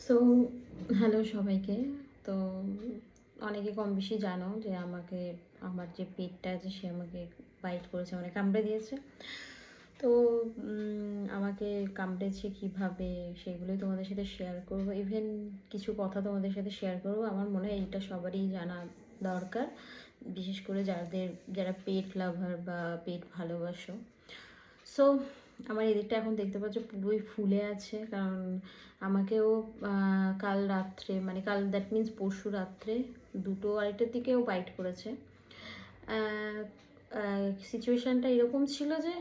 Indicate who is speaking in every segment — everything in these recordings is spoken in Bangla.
Speaker 1: সো হ্যালো সবাইকে। তো অনেকে কম বেশি জানো যে আমার যে পেটটা আছে সে আমাকে বাইট করেছে, মানে কামড়ে দিয়েছে। তো আমাকে কামড়েছে কীভাবে সেগুলোই তোমাদের সাথে শেয়ার করব। ইভেন কিছু কথা তোমাদের সাথে শেয়ার করব। আমার মনে হয় এইটা সবারই জানা দরকার, বিশেষ করে যারা পেট লাভার বা পেট ভালোবাসো। সো আমার এদিকটা এখন দেখতে পাচ্ছ পুরোই ফুলে আছে, কারণ আমাকেও কাল রাত্রে, মানে কাল দ্যাট মিন্স পরশু রাত্রে 2:30টার দিকেও বাইট করেছে। সিচুয়েশানটা এরকম ছিল যে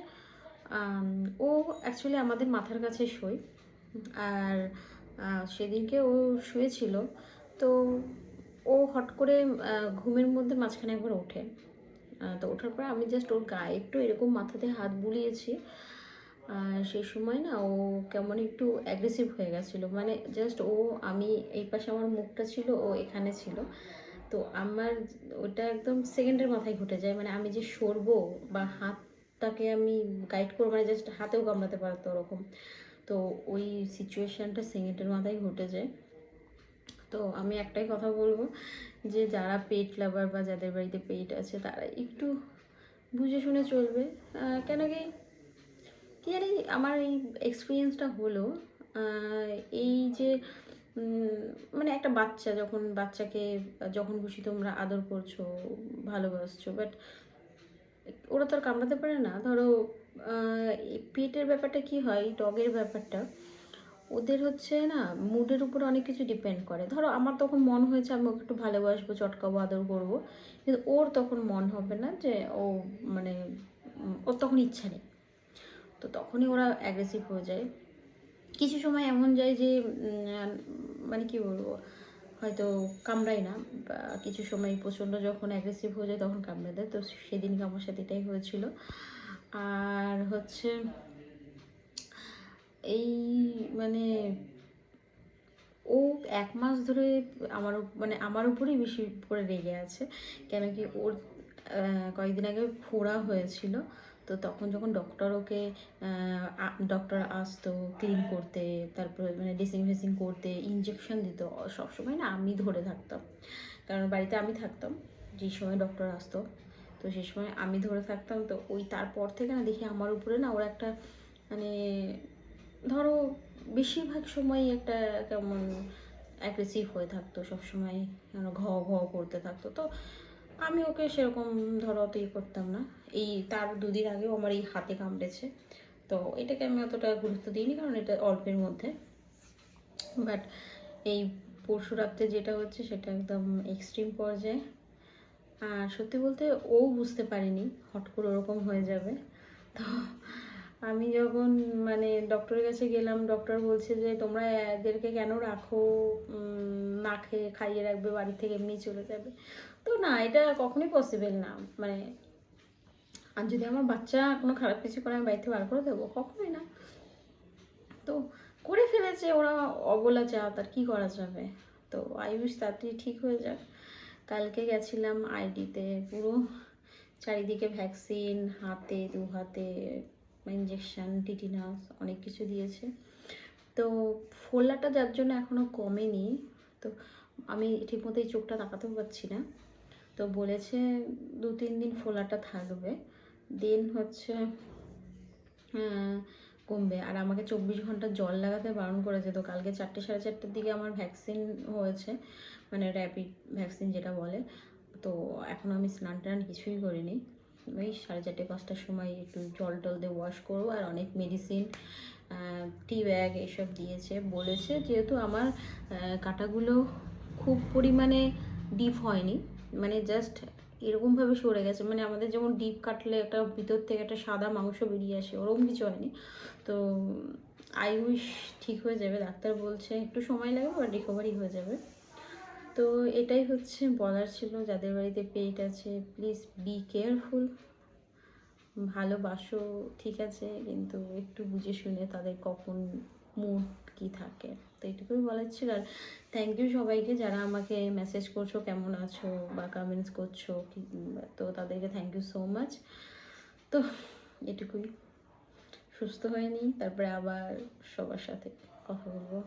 Speaker 1: ও অ্যাকচুয়ালি আমাদের মাথার কাছে শোয়, আর সেদিনকে ও শুয়েছিল। তো ও হট করে ঘুমের মধ্যে মাঝখানে একবার ওঠে। তো ওঠার পর আমি জাস্ট ওর গায়ে একটু এরকম মাথাতে হাত বুলিয়েছি। সেই সময় না ও কেমন একটু অ্যাগ্রেসিভ হয়ে গেছিলো, মানে জাস্ট আমি এই পাশে আমার মুখটা ছিল, ও এখানে ছিল। তো আমার ওটা একদম সেকেন্ডের মাথায় ঘটে যায়, মানে আমি যে সরবো বা হাতটাকে আমি গাইড করবো, মানে জাস্ট হাতেও কামড়াতে পারতো ওরকম। তো ওই সিচুয়েশানটা সেকেন্ডের মাথায় ঘটে যায়। তো আমি একটাই কথা বলবো যে যারা পেট লাভার বা যাদের বাড়িতে পেট আছে তারা একটু বুঝে শুনে চলবে। কেন কি জানি আমার এই এক্সপিরিয়েন্সটা হলো, এই যে মানে একটা বাচ্চাকে যখন খুশি তোমরা আদর করছো, ভালোবাসছো, বাট ওরা তো আর কামড়াতে পারে না। ধরো পেটের ব্যাপারটা কি হয়, ডগের ব্যাপারটা ওদের হচ্ছে না, মুডের উপর অনেক কিছু ডিপেন্ড করে। ধরো আমার তখন মন হয়েছে আমি ওকে একটু ভালোবাসবো, চটকাবো, আদর করবো, কিন্তু ওর তখন মন হবে না যে মানে ওর তখন ইচ্ছা নেই। তো তখনই ওরা অ্যাগ্রেসিভ হয়ে যায়। কিছু সময় এমন যায় যে মানে কি বলবো, হয়তো কামড়ায় না, বা কিছু সময় প্রচণ্ড যখন অ্যাগ্রেসিভ হয়ে যায় তখন কামড়ে দেয়। তো সেদিনকে আমার সাথে এটাই হয়েছিল। আর হচ্ছে এই মানে ও 1 মাস ধরে আমার উপরেই বেশি করে রেগে আছে। কেন কি ওর কয়েকদিন আগে ফোড়া হয়েছিল। তো তখন যখন ডক্টর আসতো ক্লিন করতে, তারপরে মানে ড্রেসিং ফেসিং করতে, ইঞ্জেকশন দিত, সবসময় না আমি ধরে থাকতাম, কারণ বাড়িতে আমি থাকতাম যে সময় ডক্টর আসতো। তো সেই সময় আমি ধরে থাকতাম। তো তারপর থেকে না দেখি আমার উপরে না ওর একটা মানে ধরো বেশিরভাগ সময়ই একটা কেমন অ্যাগ্রেসিভ হয়ে থাকতো, সবসময় ঘ ঘ করতে থাকতো। তো আমি ওকে সেরকম ধরো অত করতাম না। তার 2 দিন আগেও আমার এই হাতে কামড়েছে। তো এটাকে আমি অতটা গুরুত্ব দিইনি, কারণ এটা অল্পের মধ্যে। বাট এই পরশু রাত্রে যেটা হচ্ছে সেটা একদম এক্সট্রিম পর্যায়ে। আর সত্যি বলতে ও বুঝতে পারিনি হট করে ওরকম হয়ে যাবে। তো আমি যখন মানে ডক্টরের কাছে গেলাম, ডক্টর বলছে যে তোমরা এদেরকে কেন রাখো, না খাইয়ে রাখবে, বাড়ি থেকে এমনি চলে যাবে। তো না, এটা কখনোই পসিবল না। মানে আর যদি আমার বাচ্চা কোনো খারাপ কিছু করে আমি বাড়িতে বার করে দেবো? কখনোই না। তো করে ফেলেছে ওরা, অবলা জাত, আর কি করা যাবে। তো আই উইশ তাড়াতাড়ি ঠিক হয়ে যাক। কালকে গেছিলাম আইডিতে, পুরো চারিদিকে ভ্যাকসিন, হাতে 2 হাতে ইঞ্জেকশন, টিটিনাস, অনেক কিছু দিয়েছে। তো ফোলাটা যার জন্য এখনও কমেনি। তো আমি ঠিকমতো এই চোখটা তাকাতেও পারছি না। তো বলেছে 2-3 দিন ফোলাটা থাকবে, দেন হচ্ছে কমবে। আর আমাকে 24 ঘন্টা জল লাগাতে বারণ করেছে। তো কালকে 4টে 4:30টার দিকে আমার ভ্যাকসিন হয়েছে, মানে র্যাপিড ভ্যাকসিন যেটা বলে। তো এখন আমি স্নান টান কিছুই করিনি। ওই 4:30-5টার সময় একটু জল টল দিয়ে ওয়াশ করবো। আর অনেক মেডিসিন, টি ব্যাগ এসব দিয়েছে। বলেছে যেহেতু আমার কাঁটাগুলো খুব পরিমাণে ডিপ হয়নি, মানে জাস্ট এরকমভাবে সরে গেছে, মানে আমাদের যেমন ডিপ কাটলে একটা ভিতর থেকে একটা সাদা মাংস বেরিয়ে আসে, ওরকম কিছু হয়নি। তো আই উইশ ঠিক হয়ে যাবে। ডাক্তার বলছে একটু সময় লাগবে, বাট রিকভারি হয়ে যাবে। তো এটাই হচ্ছে বলার ছিল। যাদের বাড়িতে পেট আছে প্লিজ বি কেয়ারফুল। ভালোবাসো ঠিক আছে, কিন্তু একটু বুঝে শুনে তাদের কখন মুড কি থাকে। তো এইটুকুই বলার ছিল। আর থ্যাংক ইউ সবাইকে যারা আমাকে মেসেজ করছো কেমন আছো বা কমেন্টস করছো, তো তাদেরকে থ্যাংক ইউ সো মাচ। তো এটুকুই, সুস্থ হয়ে নিই, তারপরে আবার সবার সাথে কথা বলবো।